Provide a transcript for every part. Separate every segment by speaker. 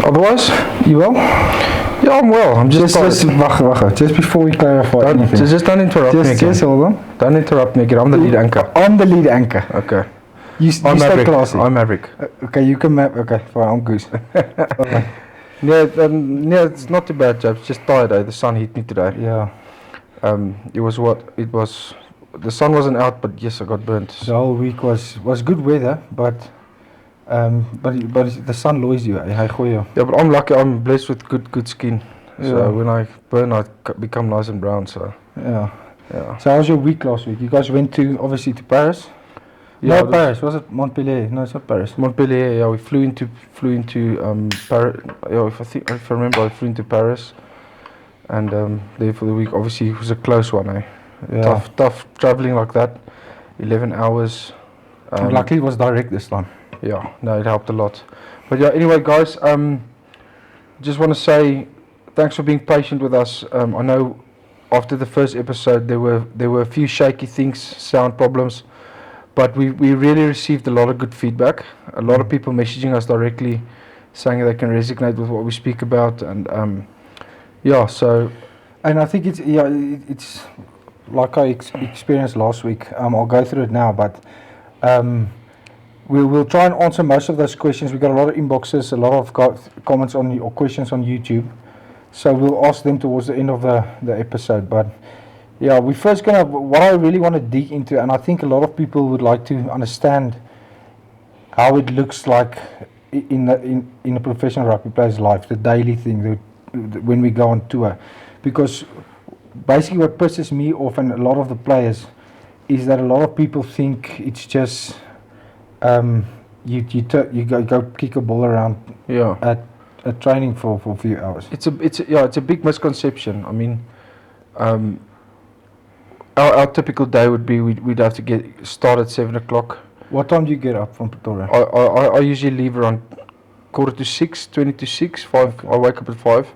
Speaker 1: Otherwise,
Speaker 2: You well?
Speaker 1: yeah, I'm well. I'm just
Speaker 2: Wacht. Just before we clarify anything.
Speaker 1: just don't interrupt me again.
Speaker 2: Just hold on.
Speaker 1: Don't interrupt me again. I'm the lead anchor.
Speaker 2: I'm the lead anchor.
Speaker 1: Okay.
Speaker 2: You
Speaker 1: I'm
Speaker 2: stay
Speaker 1: Maverick.
Speaker 2: classy.
Speaker 1: I'm Maverick.
Speaker 2: Okay, you can map. Okay, fine, I'm Goose. Okay.
Speaker 1: Yeah, it's not too bad, Jabs. Just tired. The sun hit me today.
Speaker 2: Yeah,
Speaker 1: It was. The sun wasn't out, but yes, I got burnt.
Speaker 2: the whole week was good weather, but the sun loys you. Hy gooi jou.
Speaker 1: Yeah, but I'm lucky. I'm blessed with good skin.
Speaker 2: Yeah.
Speaker 1: So when I burn, I become nice and brown. So
Speaker 2: Yeah.
Speaker 1: yeah.
Speaker 2: So how was your week last week? You guys went obviously to Paris.
Speaker 1: Yeah,
Speaker 2: No, Paris. Was it Montpellier? No, it's not Paris.
Speaker 1: Montpellier. Yeah, we flew into Paris. Yeah, if I remember, I flew into Paris, and there for the week. Obviously, it was a close one.
Speaker 2: Yeah.
Speaker 1: Tough traveling like that. 11 hours.
Speaker 2: Luckily, it was direct this time.
Speaker 1: Yeah, no, it helped a lot. But yeah, anyway, guys, just want to say thanks for being patient with us. I know after the first episode there were a few shaky things, sound problems, but we really received a lot of good feedback. A lot of people messaging us directly saying they can resonate with what we speak about, and yeah, so.
Speaker 2: And I think it's like I experienced last week. I'll go through it now, but we'll try and answer most of those questions. We got a lot of inboxes, a lot of comments or questions on YouTube, so we'll ask them towards the end of the episode. But yeah, we're first what I really want to dig into, and I think a lot of people would like to understand how it looks like in a professional rugby player's life, the daily thing, when we go on tour. Because basically what pisses me off and a lot of the players is that a lot of people think it's just you go kick a ball around at training for a few hours.
Speaker 1: It's a big misconception. I mean, our typical day would be we'd have to start at 7 o'clock.
Speaker 2: What time do you get up from Pretoria?
Speaker 1: I usually leave around 5:45, 20 to 6. 5. Okay. I wake up at 5.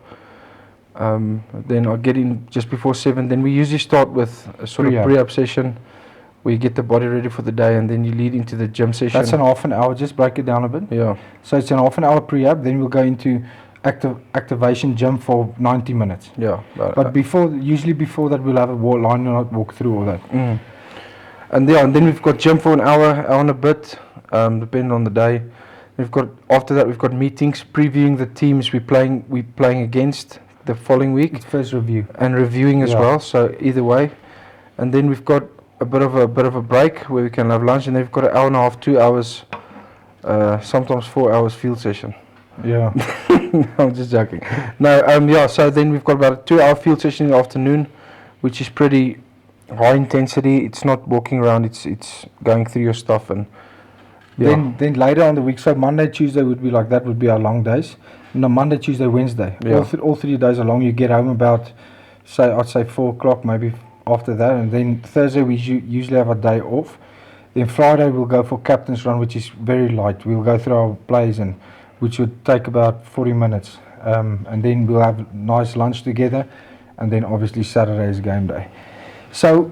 Speaker 1: Then I get in just before 7. Then we usually start with a sort of pre-up session where you get the body ready for the day, and then you lead into the gym session.
Speaker 2: That's an half an hour. Just break it down a bit.
Speaker 1: Yeah.
Speaker 2: So it's an half an hour pre-up. Then we'll go into activation gym for 90 minutes.
Speaker 1: Yeah.
Speaker 2: But usually before that, we'll have a walk through all that.
Speaker 1: Mm. And then we've got gym for an hour and a bit, depending on the day. After that we've got meetings previewing the teams we're playing against the following week.
Speaker 2: It's first review
Speaker 1: and reviewing as well. So either way, and then we've got a bit of a break where we can have lunch, and then we've got an hour and a half, 2 hours, sometimes 4 hours field session.
Speaker 2: Yeah.
Speaker 1: I'm just joking. No, so then we've got about a 2 hour field session in the afternoon, which is pretty high intensity. It's not walking around, it's going through your stuff. And
Speaker 2: then later on the week, so Monday, Tuesday would be our long days. Monday, Tuesday, Wednesday, all 3 days are long. You get home about I'd say 4 o'clock, maybe after that, and then Thursday we usually have a day off. Then Friday we'll go for captain's run, which is very light. We'll go through our plays, and which would take about 40 minutes, and then we'll have a nice lunch together, and then obviously Saturday is game day. So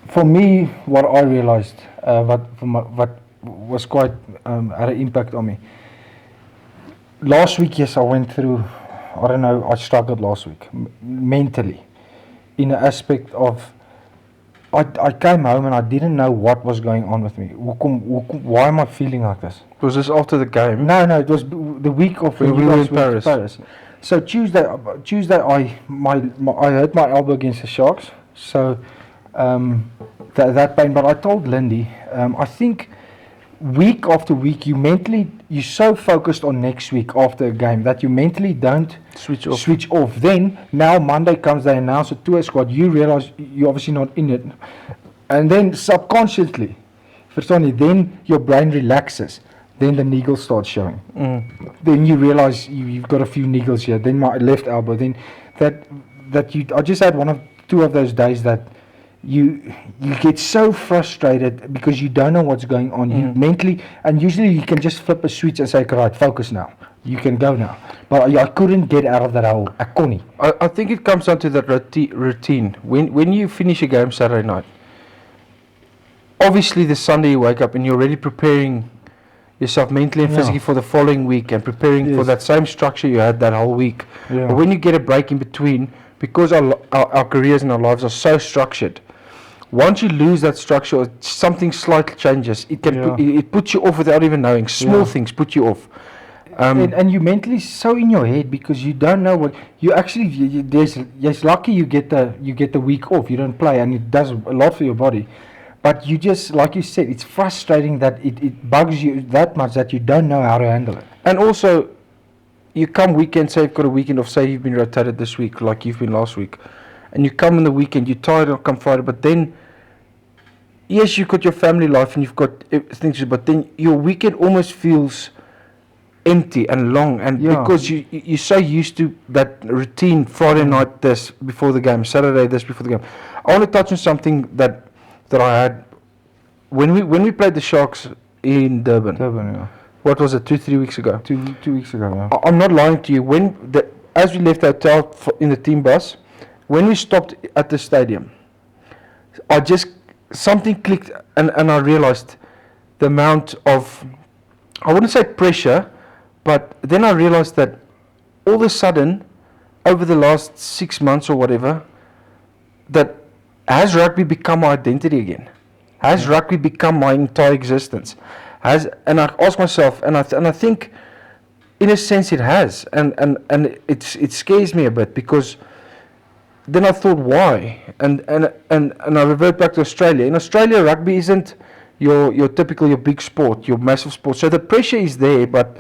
Speaker 2: for me, what I realized, what was quite had an impact on me. Last week, yes, I went through, I struggled last week, mentally, in the aspect of, I came home and I didn't know what was going on with me. Why am I feeling like this?
Speaker 1: Was this after the game?
Speaker 2: No, it was the week of when we were in Paris. So Tuesday, I hurt my elbow against the Sharks. So that pain. But I told Lindy, I think week after week, you're so focused on next week after a game that you mentally don't switch off. Then now Monday comes, they announce a tour squad. You realize you're obviously not in it, and then subconsciously, then your brain relaxes. Then the needle starts showing. Then you realize you've got a few needles here. Then my left elbow. Then I just had 2 of those days that you get so frustrated because you don't know what's going on. You mentally, and usually you can just flip a switch and say, right, focus now. You can go now. But I couldn't get out of that hole.
Speaker 1: I think it comes down to that routine. When you finish a game Saturday night, obviously the Sunday you wake up and you're already preparing yourself mentally and physically for the following week and preparing for that same structure you had that whole week. But when you get a break in between, because our careers and our lives are so structured, once you lose that structure or something slightly changes, it can it puts you off without even knowing. Small things put you off.
Speaker 2: And you mentally so in your head because you don't know what you actually. There's lucky you get the week off. You don't play, and it does a lot for your body. But you just, like you said, it's frustrating that it bugs you that much that you don't know how to handle it.
Speaker 1: And also, you come weekend, say you've got a weekend off, say you've been rotated this week, like you've been last week, and you come on the weekend, you're tired, and come Friday, but then, yes, you've got your family life and you've got things, but then your weekend almost feels empty and long, and because you're so used to that routine, Friday night this before the game, Saturday this before the game. I want to touch on something that I had when we played the Sharks in Durban. What was it, 2-3 weeks ago?
Speaker 2: 2 weeks ago,
Speaker 1: I'm not lying to you. As we left the hotel in the team bus, when we stopped at the stadium, something clicked and I realized the amount of, I wouldn't say pressure, but then I realized that all of a sudden, over the last 6 months or whatever, that has rugby become my identity again? Has rugby become my entire existence? And I ask myself, and I think, in a sense, it has, and it scares me a bit because then I thought, why? And I revert back to Australia. In Australia, rugby isn't your typical, your big sport, your massive sport. So the pressure is there, but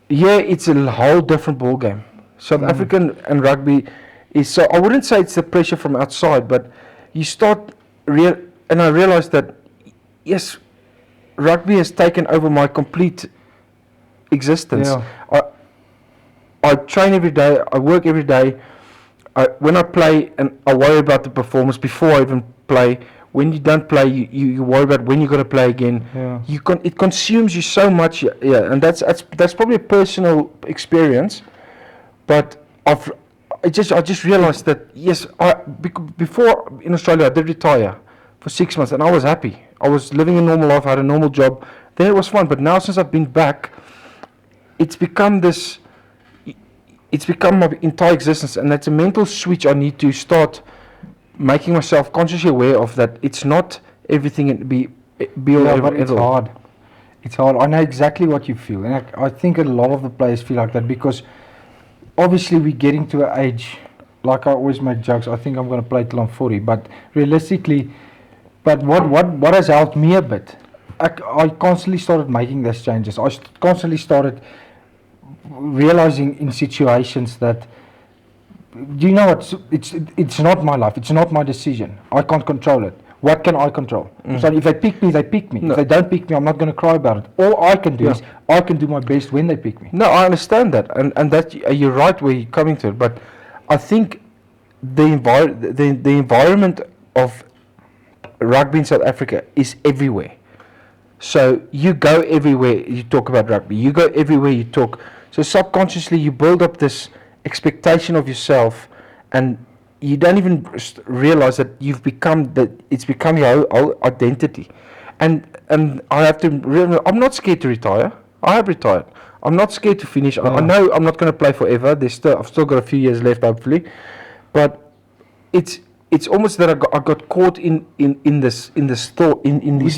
Speaker 1: yeah, it's a whole different ball game. South African and rugby is so. I wouldn't say it's the pressure from outside, but you start and I realized that yes, rugby has taken over my complete existence. I train every day. I work every day. When I play, and I worry about the performance before I even play. When you don't play, you worry about when you're going to play again. It consumes you so much. And that's probably a personal experience. But I just realized that yes, before in Australia I did retire for 6 months and I was happy. I was living a normal life. I had a normal job. Then it was fun. But now since I've been back, it's become this. It's become my entire existence, and that's a mental switch I need to start making myself consciously aware of. That it's not everything and be all
Speaker 2: but it's hard. It's hard. I know exactly what you feel, and I think a lot of the players feel like that because obviously we're getting to an age. Like I always make jokes. I think I'm going to play till I'm 40, but realistically, what has helped me a bit? I constantly started making those changes. I constantly started realizing in situations that, do you know what, it's not my life, it's not my decision, I can't control it. What can I control? So if they pick me, they pick me. If they don't pick me, I'm not going to cry about it. All I can do is I can do my best when they pick me.
Speaker 1: No, I understand that, and that you're right where you're coming to it, but I think the environment of rugby in South Africa is everywhere. So you go everywhere you talk about rugby, you go everywhere you talk. So subconsciously you build up this expectation of yourself, and you don't even realize that it's become your whole identity. And I have to realize, I'm not scared to retire. I have retired. I'm not scared to finish. I know I'm not going to play forever. I've still got a few years left, hopefully. But it's almost that I got caught in these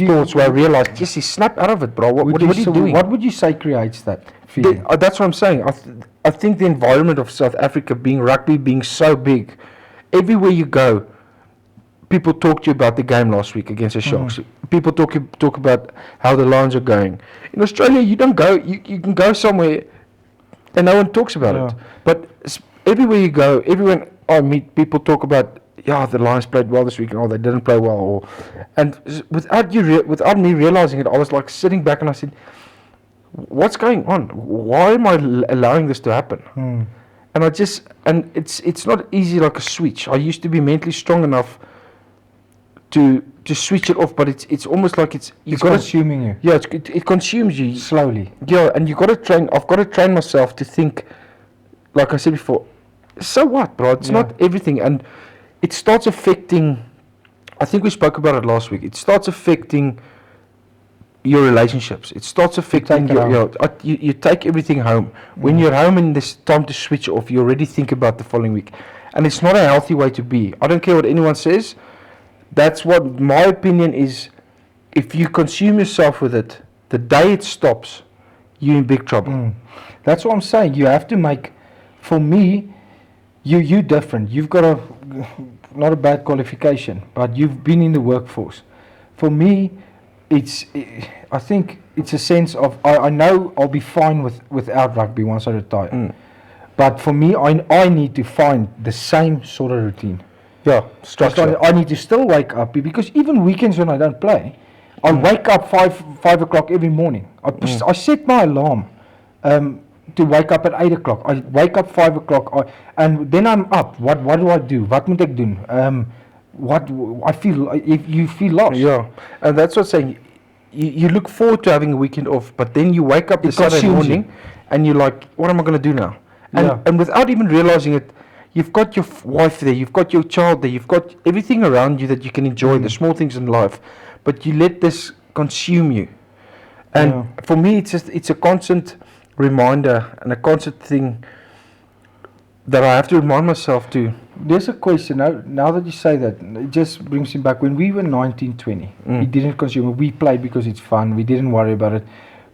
Speaker 1: thoughts where I realized, Jesse, snap out of it, bro. What are you doing?
Speaker 2: What would you say creates that feeling?
Speaker 1: That's what I'm saying. I think the environment of South Africa, rugby being so big, everywhere you go, people talk to you about the game last week against the Sharks. People talk about how the Lions are going. In Australia, you don't go. You can go somewhere, and no one talks about it. But everywhere you go, everyone I meet, people talk about, the Lions played well this week, and they didn't play well. And without me realizing it, I was like sitting back and I said, what's going on? Why am I allowing this to happen? And it's not easy like a switch. I used to be mentally strong enough to switch it off, but it's almost like it's
Speaker 2: consuming you.
Speaker 1: Yeah, it consumes you
Speaker 2: slowly.
Speaker 1: Yeah, and I've got to train myself to think, like I said before, so what, bro? It's not everything, and it starts affecting. I think we spoke about it last week. It starts affecting your relationships. It starts affecting you take everything home. When you're home and there's time to switch off, you already think about the following week. And it's not a healthy way to be. I don't care what anyone says. That's what my opinion is. If you consume yourself with it, the day it stops, you're in big trouble.
Speaker 2: That's what I'm saying. You have to make, for me, you're different. You've got not a bad qualification, but you've been in the workforce. For me, I think it's a sense of, I know I'll be fine without rugby once I retire. But for me, I need to find the same sort of routine.
Speaker 1: Yeah, structure.
Speaker 2: I need to still wake up, because even weekends when I don't play, I wake up 5 o'clock every morning. I set my alarm to wake up at 8 o'clock. I wake up 5 o'clock, and then I'm up. What do I do? What moet ek doen? What I feel, if you feel lost.
Speaker 1: Yeah, and that's what I'm saying. You look forward to having a weekend off, but then you wake up the Saturday morning, and you're like, what am I going to do now? And without even realizing it, you've got your wife there, you've got your child there, you've got everything around you that you can enjoy, the small things in life, but you let this consume you. And for me, it's a constant reminder and a constant thing that I have to remind myself to.
Speaker 2: There's a question, now that you say that, it just brings me back. When we were 19, 20, we didn't consume it. We played because it's fun, we didn't worry about it.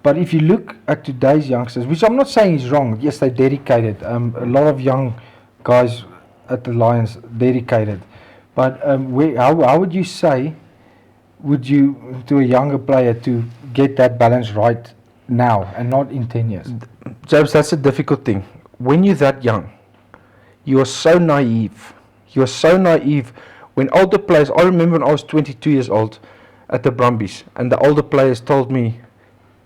Speaker 2: But if you look at today's youngsters, which I'm not saying is wrong, yes, they're dedicated. A lot of young guys at the Lions dedicated. But how would you say, to a younger player to get that balance right now and not in 10 years?
Speaker 1: James, that's a difficult thing. When you're that young, you are so naive. You are so naive. When older players, I remember when I was 22 years old at the Brumbies, and the older players told me,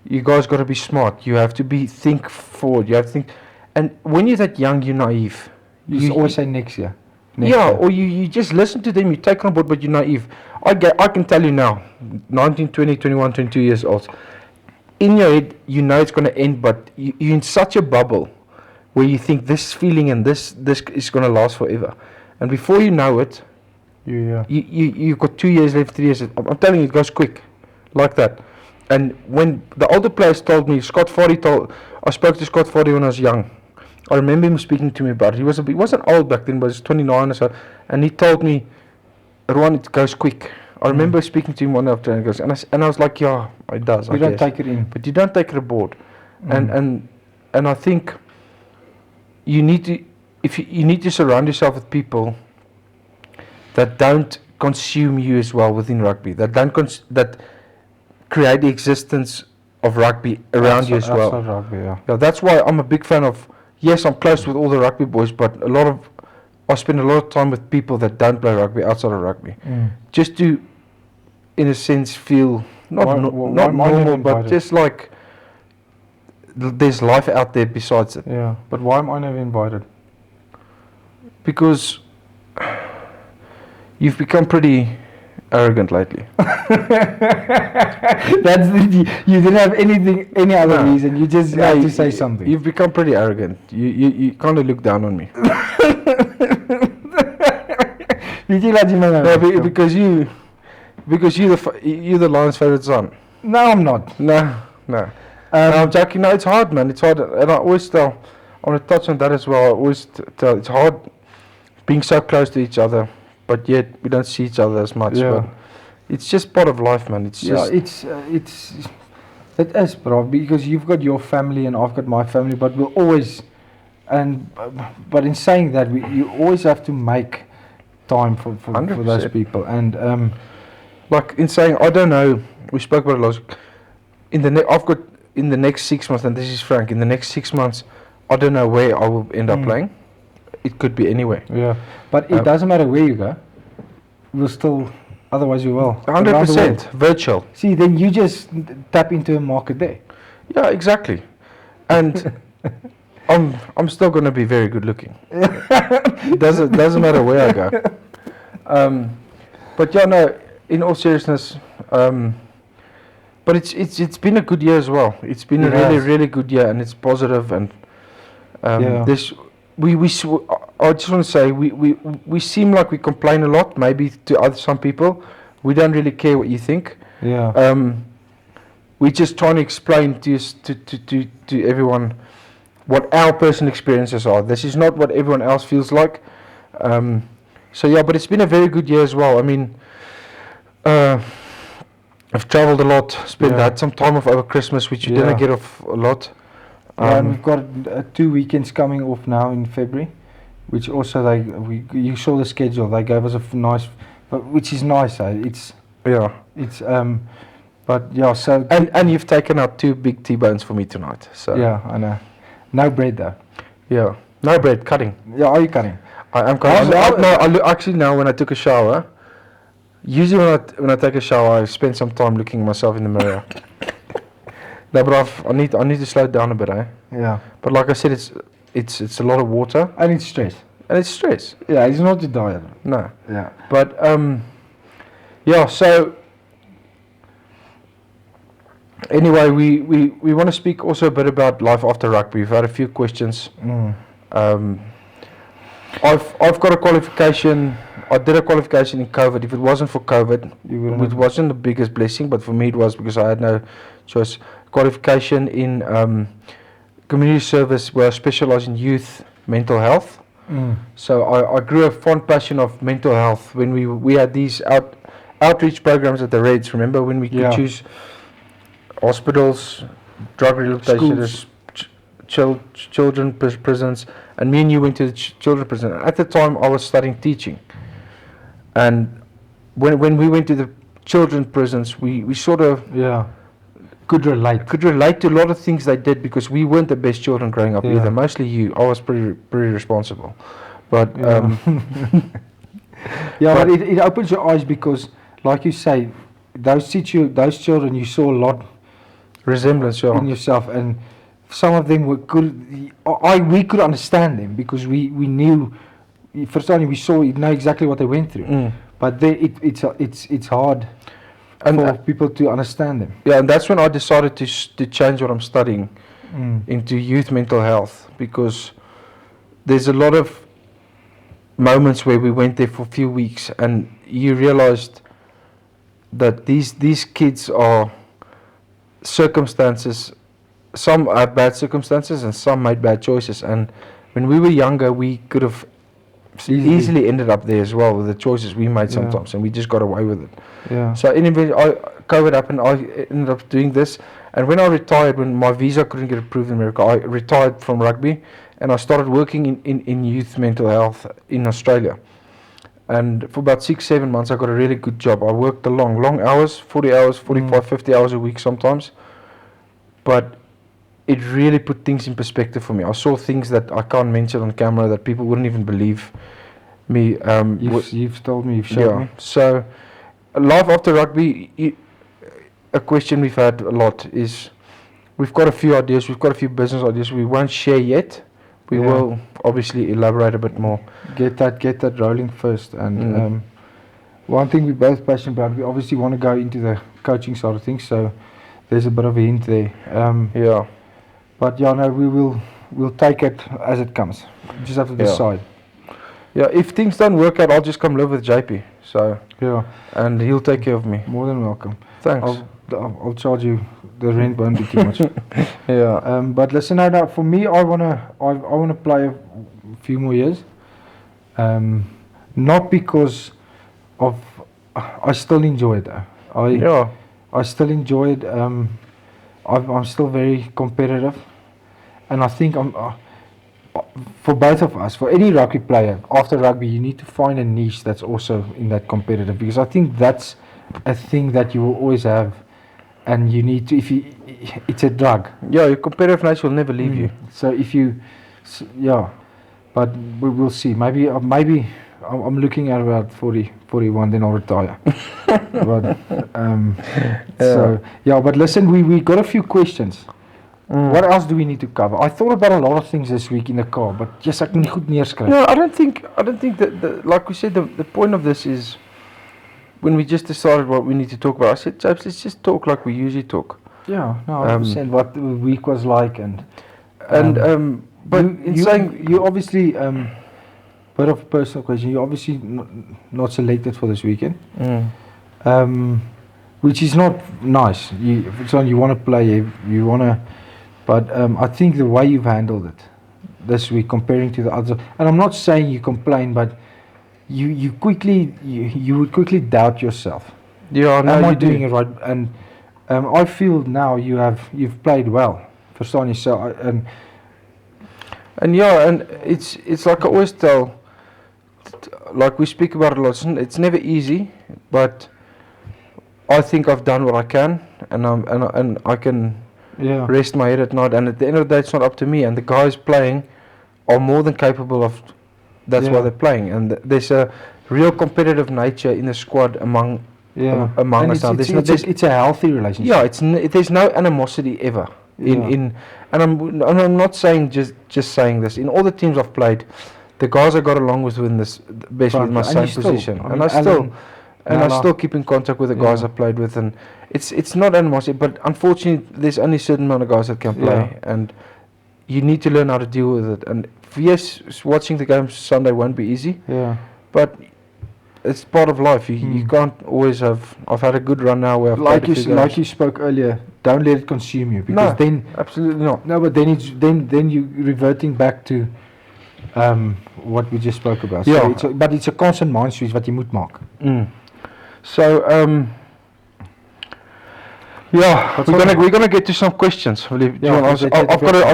Speaker 1: you guys got to be smart. You have to think forward. You have to think. And when you're that young, you're naive.
Speaker 2: You always say next year.
Speaker 1: Or you just listen to them, you take on board, but you're naive. I can tell you now, 19, 20, 21, 22 years old, in your head, you know it's going to end, but you're in such a bubble where you think this feeling and this is going to last forever. And before you know it, you've got 2 years left, 3 years. I'm telling you, it goes quick, like that. And when the older players told me, I spoke to Scott Fardy when I was young. I remember him speaking to me about it. He wasn't old back then, but he was 29 or so. And he told me, Ruan, it goes quick. I remember speaking to him one after, and I was like, yeah, it does.
Speaker 2: You don't take it in.
Speaker 1: But you don't take it aboard. And I think you need to surround yourself with people that don't consume you as well within rugby, that create the existence of rugby around you as well.
Speaker 2: Rugby,
Speaker 1: yeah, that's why I'm a big fan of. Yes, I'm close with all the rugby boys, but I spend a lot of time with people that don't play rugby outside of rugby, just to, in a sense, feel not normal, but just like there's life out there besides it.
Speaker 2: Yeah, but why am I never invited?
Speaker 1: Because you've become pretty arrogant lately.
Speaker 2: You didn't have any other reason. You just had to say something.
Speaker 1: You've become pretty arrogant. You kind of look down on me. Because you're the Lions' favorite son.
Speaker 2: No, I'm not.
Speaker 1: No. I'm joking. No, it's hard, man. It's hard, and I always tell. I want to touch on that as well. I always tell it's hard being so close to each other, but yet we don't see each other as much.
Speaker 2: Yeah.
Speaker 1: But it's just part of life, man. It
Speaker 2: is, bro. Because you've got your family and I've got my family, but we'll always, but in saying that, you always have to make time for those people. And
Speaker 1: like in saying, I don't know. We spoke about it last. I've got in the next 6 months, and this is frank. In the next 6 months, I don't know where I will end up playing. It could be anywhere.
Speaker 2: Yeah, but it doesn't matter where you go. We'll still. Otherwise, you will.
Speaker 1: 100% virtual.
Speaker 2: See, then you just tap into a market there.
Speaker 1: Yeah, exactly. And I'm still going to be very good looking. Doesn't matter where I go. But yeah, no. In all seriousness, but it's been a good year as well. It's been a really good year, and it's positive. And this I just want to say we seem like we complain a lot, maybe to some people. We don't really care what you think.
Speaker 2: Yeah.
Speaker 1: we're just trying to explain to everyone what our personal experiences are. This is not what everyone else feels like. So yeah, but it's been a very good year as well. I mean, I've travelled a lot, had some time off over Christmas, which you didn't get off a lot.
Speaker 2: And we've got 2 weekends coming off now in February, which also you saw the schedule. They gave us a nice, which is nice. It's but yeah. So
Speaker 1: and you've taken out 2 big T-bones for me tonight. So
Speaker 2: yeah, I know. No bread though.
Speaker 1: Yeah, no bread. Cutting.
Speaker 2: Yeah, are you cutting?
Speaker 1: I am cutting. Actually now when I took a shower. Usually when I take a shower, I spend some time looking at myself in the mirror. No, but I need to slow it down a bit, eh?
Speaker 2: Yeah.
Speaker 1: But like I said, it's a lot of water.
Speaker 2: And it's stress.
Speaker 1: Yeah,
Speaker 2: it's not the diet.
Speaker 1: No.
Speaker 2: Yeah.
Speaker 1: But yeah. So anyway, we want to speak also a bit about life after rugby. We've had a few questions. I've got a qualification. I did a qualification in COVID. If it wasn't for COVID, it wasn't the biggest blessing, but for me it was because I had no choice. Qualification in community service where I specialize in youth mental health. So I grew a fond passion of mental health when we had these outreach programs at the Reds. Remember when we could choose hospitals, drug rehabilitation, children prisons, and me and you went to the children prison. At the time I was studying teaching, and when we went to the children prisons, we sort of could relate to a lot of things they did, because we weren't the best children growing up either. Mostly you. I was pretty responsible, but
Speaker 2: but it opens your eyes, because like you say, those children, you saw a lot
Speaker 1: resemblance
Speaker 2: in yourself, and some of them we could understand them because we knew. First time we know exactly what they went through, but it's hard for people to understand them.
Speaker 1: Yeah, and that's when I decided to change what I'm studying into youth mental health, because there's a lot of moments where we went there for a few weeks and you realized that these kids are circumstances. Some have bad circumstances and some made bad choices, and when we were younger we could have easily ended up there as well with the choices we made sometimes, and we just got away with it. So anyway, COVID happened, I ended up doing this, and when I retired, when my visa couldn't get approved in America, I retired from rugby and I started working in youth mental health in Australia. And for about 6-7 months I got a really good job. I worked the long hours, 40 hours, 45, 50 hours a week sometimes, but it really put things in perspective for me. I saw things that I can't mention on camera that people wouldn't even believe me.
Speaker 2: You've told me, you've showed me.
Speaker 1: So, life after rugby, a question we've had a lot is, we've got a few ideas, we've got a few business ideas we won't share yet. We will obviously elaborate a bit more.
Speaker 2: Get that rolling first. And one thing we're both passionate about, we obviously want to go into the coaching side of things, so there's a bit of a hint there. But we'll take it as it comes. We just have to decide.
Speaker 1: Yeah, if things don't work out, I'll just come live with JP. So and he'll take care of me.
Speaker 2: More than welcome.
Speaker 1: Thanks.
Speaker 2: I'll charge you. The rent won't be too much.
Speaker 1: Yeah.
Speaker 2: But listen, now for me, I wanna play a few more years. Not because of I still enjoy it though. I still enjoy it. I'm still very competitive, and I think for both of us, for any rugby player, after rugby, you need to find a niche that's also in that competitive, because I think that's a thing that you will always have, and you need to. It's a drug.
Speaker 1: Yeah, your competitive nature will never leave you.
Speaker 2: So but we will see. Maybe I'm looking at about 40, 41, then I'll retire. But but listen, we got a few questions. What else do we need to cover? I thought about a lot of things this week in the car, but yes, I can goed neerskryf.
Speaker 1: No, I don't think that like we said, the point of this is, when we just decided what we need to talk about, I said, James, let's just talk like we usually talk.
Speaker 2: Yeah, no, I understand what the week was like,
Speaker 1: but
Speaker 2: you obviously bit of a personal question. You're obviously not selected for this weekend. which is not nice. If it's on, you want to play, you want to, but I think the way you've handled it this week comparing to the others, and I'm not saying you complain, but you would quickly doubt yourself.
Speaker 1: Yeah, no,
Speaker 2: Am I
Speaker 1: you
Speaker 2: doing
Speaker 1: do.
Speaker 2: it right? And I feel now you've played well, verstaan jy? So
Speaker 1: And yeah, and it's like I always tell, like we speak about it a lot. It's never easy, but I think I've done what I can, and I can
Speaker 2: yeah.
Speaker 1: rest my head at night. And at the end of the day, it's not up to me. And the guys playing are more than capable of. That's why
Speaker 2: Yeah.
Speaker 1: they're playing. And there's a real competitive nature in the squad among among
Speaker 2: And
Speaker 1: us now.
Speaker 2: it's a healthy relationship.
Speaker 1: Yeah, there's no animosity ever. And I'm not saying just saying this. In all the teams I've played, the guys I got along with in this best with my same position, and I still keep in contact with the guys I played with, and it's not animosity, but unfortunately there's only a certain amount of guys that can play, and you need to learn how to deal with it. And yes, watching the games Sunday won't be easy, but it's part of life. You can't always have. I've had a good run now where I've played a few games.
Speaker 2: Like you spoke earlier, don't let it consume you, because then
Speaker 1: absolutely not.
Speaker 2: No, but then you reverting back to what we just spoke about.
Speaker 1: Yeah.
Speaker 2: So it's a constant mind switch wat jy moet maak.
Speaker 1: So we're gonna get to some questions. I've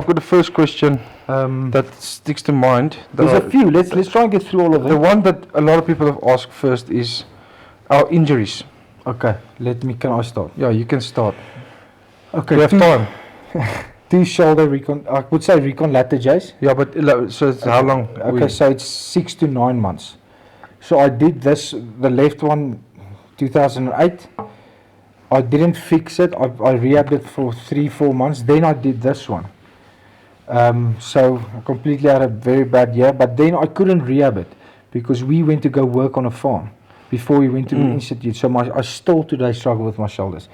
Speaker 1: got the first question that sticks to mind.
Speaker 2: There's a few. Let's try and get through all of them.
Speaker 1: The one that a lot of people have asked first is our injuries.
Speaker 2: Okay, can I start?
Speaker 1: Yeah, you can start.
Speaker 2: Okay,
Speaker 1: we have time.
Speaker 2: 2 shoulder recon. I would say recon latigae.
Speaker 1: Yeah, but so it's how long?
Speaker 2: Okay, so it's 6 to 9 months. So I did this, the left one, 2008. I didn't fix it. I rehabbed it for 3-4 months. Then I did this one. So I completely had a very bad year. But then I couldn't rehab it because we went to go work on a farm before we went to the institute. So I still today struggle with my shoulders.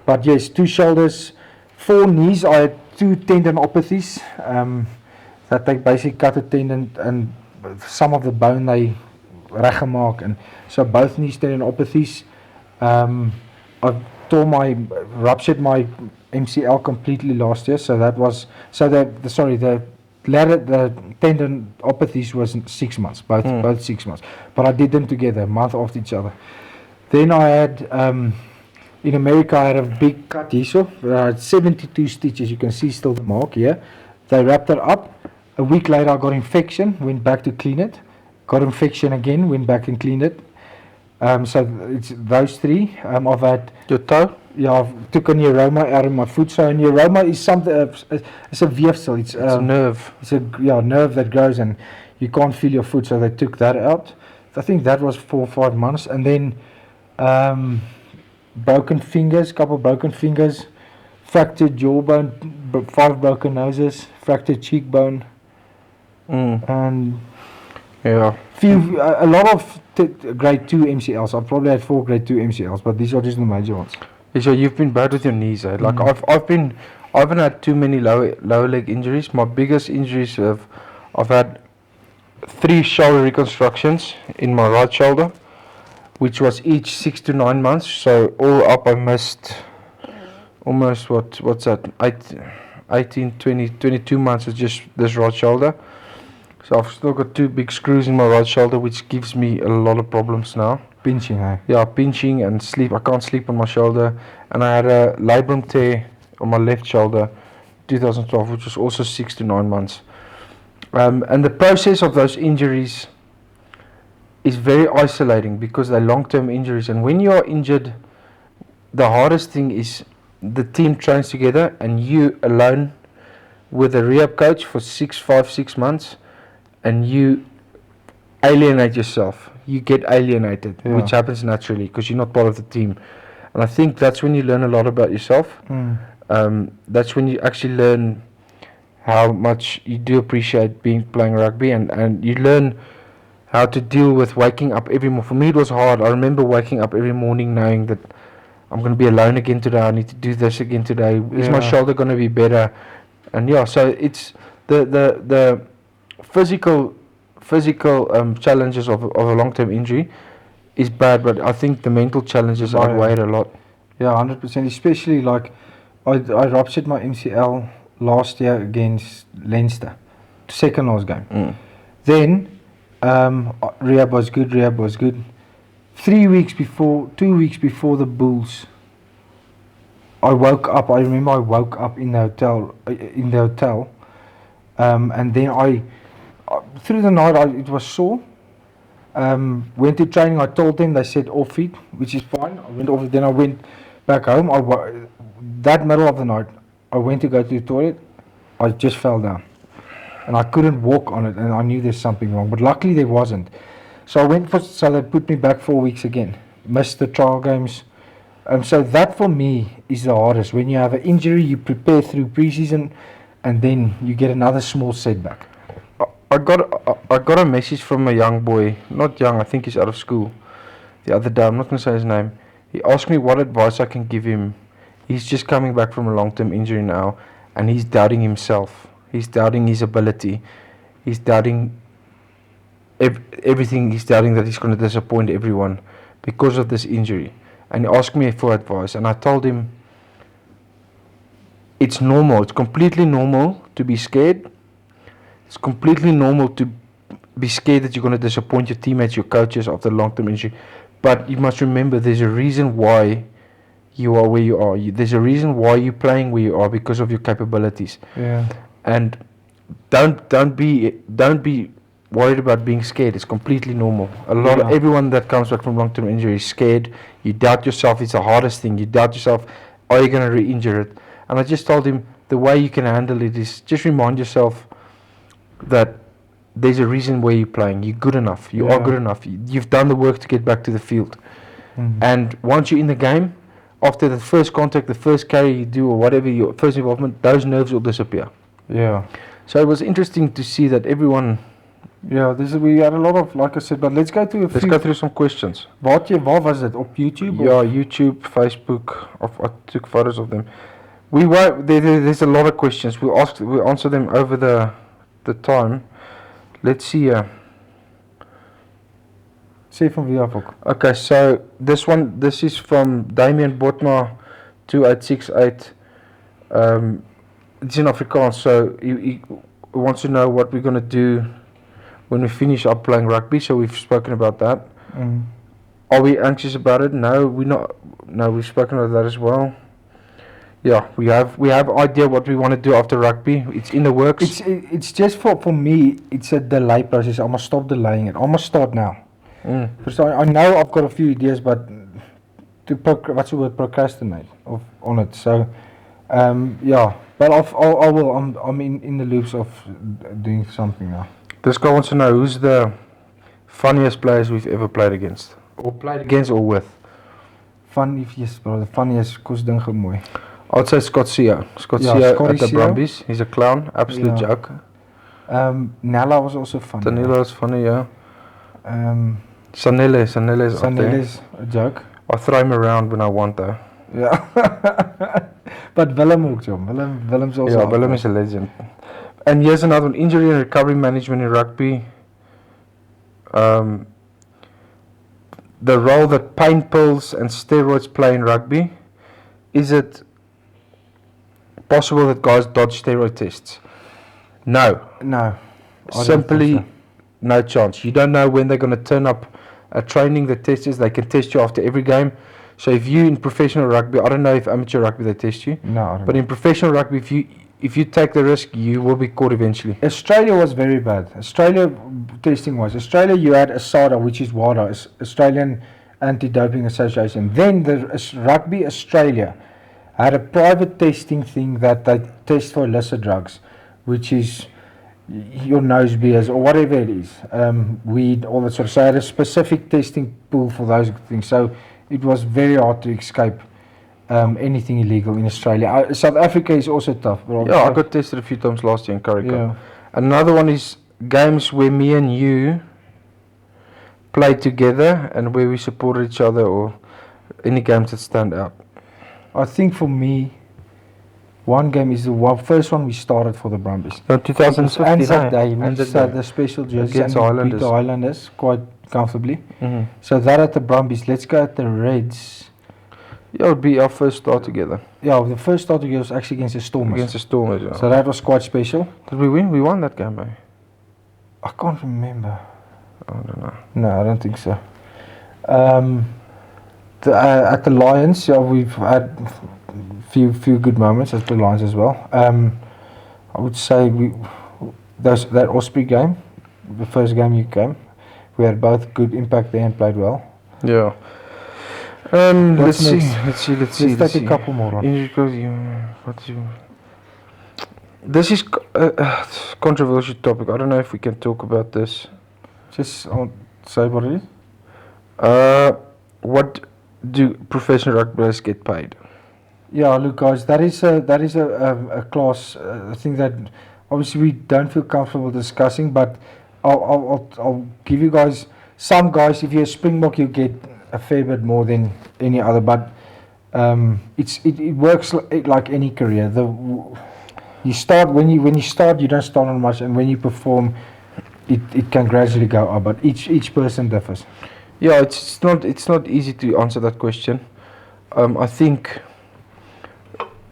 Speaker 2: But yes, 2 shoulders, 4 knees. I had 2 tendinopathies that they basically cut a tendon and some of the bone they reggemaak, and so both knees tendinopathies. I ruptured my MCL completely last year. So that was the tendinopathies was 6 months, both 6 months. But I did them together, a month after each other. Then I had in America, I had a big cut here, so I had 72 stitches. You can see still the mark here. They wrapped it up. A week later, I got infection, went back to clean it. Got infection again, went back and cleaned it. So it's those 3. I've had
Speaker 1: your toe.
Speaker 2: Yeah, I took a neuroma out of my foot. So a neuroma is something. It's a weefsel. It's
Speaker 1: a nerve.
Speaker 2: It's a nerve that grows, and you can't feel your foot. So they took that out. I think that was 4 or 5 months, and then broken fingers, couple broken fingers, fractured jawbone, 5 broken noses, fractured cheekbone, and a lot of grade 2 MCLs. I probably had 4 grade 2 MCLs, but these are just the major ones.
Speaker 1: So you've been bad with your knees, eh? Like I haven't had too many lower leg injuries. My biggest injuries I've had 3 shoulder reconstructions in my right shoulder, which was each 6 to 9 months. So all up I missed almost what's that, 18, 20, 22 months with just this right shoulder. So I've still got 2 big screws in my right shoulder, which gives me a lot of problems now.
Speaker 2: Pinching, eh?
Speaker 1: Yeah, pinching and sleep. I can't sleep on my shoulder. And I had a labrum tear on my left shoulder, 2012, which was also 6 to 9 months. And the process of those injuries is very isolating because they're long-term injuries. And when you are injured, the hardest thing is the team trains together and you alone with a rehab coach for 6 months, and you alienate yourself. You get alienated, which happens naturally because you're not part of the team. And I think that's when you learn a lot about yourself. That's when you actually learn how much you do appreciate playing rugby, and you learn how to deal with waking up every morning. For me, it was hard. I remember waking up every morning knowing that I'm going to be alone again today. I need to do this again today. Is my shoulder going to be better? And so it's the physical challenges of a long-term injury is bad, but I think the mental challenges outweigh it a lot.
Speaker 2: Yeah, 100%. Especially like I ruptured my MCL last year against Leinster, second last game. Then rehab was good. 2 weeks before the Bulls, I woke up. I remember I woke up in the hotel, and then I through the night it was sore. Went to training. I told them. They said off it, which is fine. I went off. Then I went back home. That middle of the night, I went to go to the toilet. I just fell down, and I couldn't walk on it. And I knew there's something wrong, but luckily there wasn't. So they put me back 4 weeks again. Missed the trial games. So that for me is the hardest. When you have an injury, you prepare through preseason, and then you get another small setback.
Speaker 1: I got a message from a young boy, not young, I think he's out of school, the other day. I'm not going to say his name. He asked me what advice I can give him. He's just coming back from a long-term injury now, and he's doubting himself. He's doubting his ability. He's doubting everything. He's doubting that he's going to disappoint everyone because of this injury. And he asked me for advice, and I told him it's normal. It's completely normal to be scared. It's completely normal to be scared that you're going to disappoint your teammates, your coaches after long-term injury. But you must remember there's a reason why you are where you are. There's a reason why you're playing where you are, because of your capabilities.
Speaker 2: Yeah.
Speaker 1: And don't be worried about being scared. It's completely normal. Everyone that comes back from long-term injury is scared. You doubt yourself. It's the hardest thing. You doubt yourself. Are you going to re-injure it? And I just told him the way you can handle it is just remind yourself that there's a reason why you're playing. You're good enough. You are good enough. You've done the work to get back to the field. And once you're in the game, after the first contact, the first carry you do, or whatever your first involvement, those nerves will disappear.
Speaker 2: Yeah.
Speaker 1: So it was interesting to see that everyone.
Speaker 2: Yeah, we had a lot of, like I said, but let's go through
Speaker 1: some questions.
Speaker 2: What was it? On YouTube?
Speaker 1: Yeah, YouTube, Facebook. I took photos of them. There's a lot of questions. We'll answer them over the time. Let's see here.
Speaker 2: Say from Viafok.
Speaker 1: Okay, so this is from Damien Botma 2868. It's in Afrikaans, so he wants to know what we're going to do when we finish up playing rugby. So we've spoken about that. Are we anxious about it? No, we're not. No, we've spoken about that as well. Yeah, we have idea what we want to do after rugby. It's in the works.
Speaker 2: It's just for me. It's a delay process. I must stop delaying it. I must start now. First, I know I've got a few ideas, but what's the word? Procrastinate on it. So, yeah. But I will. I'm in the loops of doing something now.
Speaker 1: This guy wants to know who's the funniest players we've ever played against, or with.
Speaker 2: Yes, bro. The funniest kos ding gemooi.
Speaker 1: I'd say Scott Seo at the Brumbies. He's a clown, absolute joke.
Speaker 2: Nella was also funny.
Speaker 1: Danilo is funny, yeah. Sanele is
Speaker 2: a joke.
Speaker 1: I throw him around when I want though.
Speaker 2: Yeah. But Willem ook, John. Willem's also.
Speaker 1: Yeah, Willem is a legend. And here's another one: injury and recovery management in rugby. The role that pain pills and steroids play in rugby. Is it possible that guys dodge steroid tests? No. Simply no chance. You don't know when they're going to turn up at training. The testers, they can test you after every game. So if you in professional rugby, I don't know if amateur rugby they test you.
Speaker 2: No, I don't
Speaker 1: but
Speaker 2: know.
Speaker 1: In professional rugby, if you take the risk, you will be caught eventually.
Speaker 2: Australia was very bad. Australia testing was. Australia, you had ASADA, which is WADA, Australian Anti-Doping Association. Then the Rugby Australia had a private testing thing that they test for illicit drugs, which is your nose beers or whatever it is, weed, all that sort of. So I had a specific testing pool for those things. So it was very hard to escape anything illegal in Australia. South Africa is also tough.
Speaker 1: Yeah, I got tested a few times last year in Curry Cup.
Speaker 2: Yeah.
Speaker 1: Another one is games where me and you played together and where we supported each other, or any games that stand out.
Speaker 2: I think for me, one game is the first one we started for the Brumbies.
Speaker 1: No, 2015.
Speaker 2: Anzac Day, we started the special jerseys
Speaker 1: against
Speaker 2: and we beat
Speaker 1: Highlanders.
Speaker 2: the Highlanders quite comfortably.
Speaker 1: Mm-hmm.
Speaker 2: So that at the Brumbies. Let's go at the Reds.
Speaker 1: Yeah, it would be our first start together.
Speaker 2: Yeah, the first start together was actually against the Stormers.
Speaker 1: Against the Stormers, yeah.
Speaker 2: So that was quite special.
Speaker 1: Did we win? We won that game, eh?
Speaker 2: I can't remember.
Speaker 1: I don't know.
Speaker 2: No, I don't think so. At the Lions, yeah, we've had few good moments at the Lions as well. I would say that Osprey game, the first game you came, we had both good impact there and played well.
Speaker 1: Yeah. Let's see. Let's
Speaker 2: take a couple more on.
Speaker 1: This is a controversial topic. I don't know if we can talk about this.
Speaker 2: Just say what it is.
Speaker 1: What do professional rugby players get paid?
Speaker 2: Yeah, look, guys, that is a class thing that obviously we don't feel comfortable discussing. But I'll give you guys, some guys, if you're a Springbok, you get a fair bit more than any other. But it works like any career. You start when you start, you don't start on much, and when you perform, it can gradually go up. But each person differs.
Speaker 1: Yeah, it's not easy to answer that question. I think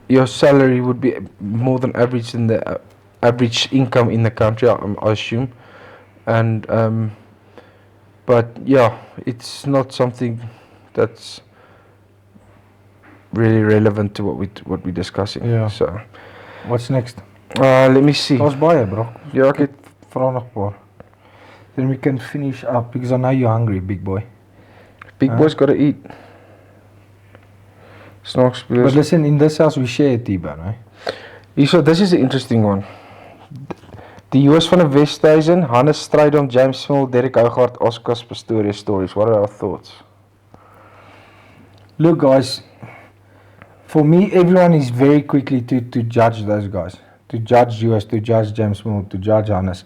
Speaker 1: your salary would be more than average in the average income in the country, I assume, and but yeah, it's not something that's really relevant to what we're discussing.
Speaker 2: Yeah.
Speaker 1: So,
Speaker 2: what's next?
Speaker 1: Let me see.
Speaker 2: Ons baie, bro.
Speaker 1: Ja, ek het
Speaker 2: vra nog 'n paar. Then we can finish up because I know you're hungry, big boy.
Speaker 1: Big boys gotta eat. Snacks.
Speaker 2: But listen, in this house we share a T-bone, right?
Speaker 1: So this is an interesting one. Die Joos van die Westhuizen, Hannes Strydom, James Small, Derek Hougaard, Oscar Pistorius stories. What are our thoughts?
Speaker 2: Look, guys, for me, everyone is very quickly to judge those guys. To judge Joos, to judge James Small, to judge Hannes.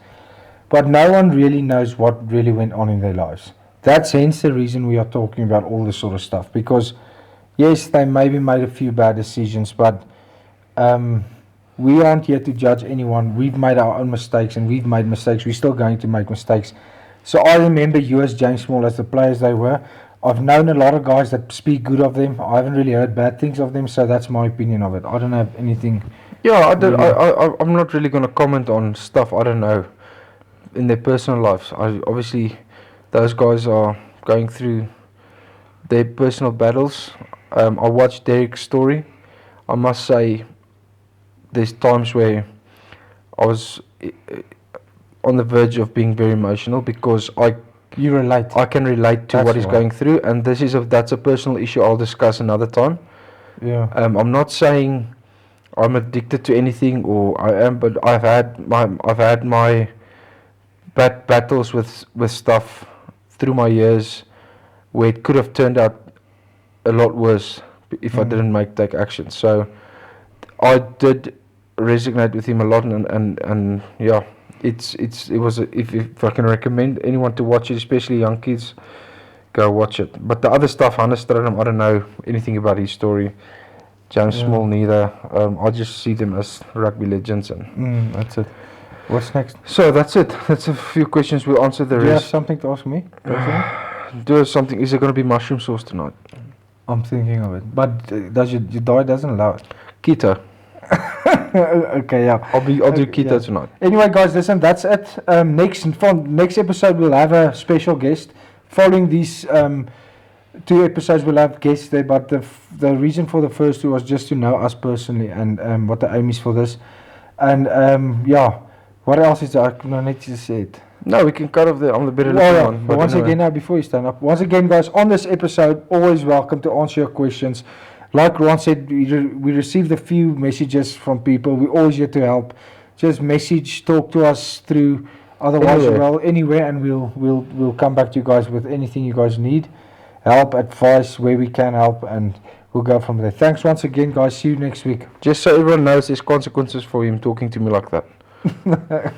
Speaker 2: But no one really knows what really went on in their lives. That's hence the reason we are talking about all this sort of stuff. Because, yes, they maybe made a few bad decisions, but we aren't here to judge anyone. We've made our own mistakes, and we've made mistakes. We're still going to make mistakes. So I remember you as James Small as the players they were. I've known a lot of guys that speak good of them. I haven't really heard bad things of them, so that's my opinion of it. I don't have anything.
Speaker 1: Yeah, I'm not really going to comment on stuff I don't know in their personal lives. Obviously, those guys are going through their personal battles. I watched Derek's story. I must say, there's times where I was on the verge of being very emotional because
Speaker 2: you relate.
Speaker 1: I can relate to what he's going through, and that's a personal issue I'll discuss another time.
Speaker 2: Yeah.
Speaker 1: I'm not saying I'm addicted to anything, or I am, but I've had my bad battles with stuff through my years where it could have turned out a lot worse if I didn't take action. So I did resonate with him a lot, and yeah, if I can recommend anyone to watch it, especially young kids, go watch it. But the other stuff, Hannes Strydom, I don't know anything about his story. James Small neither. I just see them as rugby legends, and
Speaker 2: that's it. What's next?
Speaker 1: So that's it. That's a few questions. We'll answer the rest.
Speaker 2: Do you have something to ask me?
Speaker 1: Something. Is there going to be mushroom sauce tonight?
Speaker 2: I'm thinking of it, but does your diet doesn't allow it?
Speaker 1: Keto.
Speaker 2: Okay, yeah.
Speaker 1: I'll do keto tonight.
Speaker 2: Anyway, guys, listen. That's it. Next episode we'll have a special guest. Following these 2 episodes, we'll have guests there. But the reason for the first 2 was just to know us personally and what the aim is for this. And yeah. What else is there? I need to say it.
Speaker 1: No, we can cut off on the better one.
Speaker 2: But once again, now before you stand up, once again, guys, on this episode, always welcome to answer your questions. Like Ron said, we received a few messages from people. We're always here to help. Just message, talk to us through. Otherwise, anywhere, and we'll come back to you guys with anything you guys need, help, advice, where we can help, and we'll go from there. Thanks once again, guys. See you next week.
Speaker 1: Just so everyone knows, there's consequences for him talking to me like that.
Speaker 2: Okay.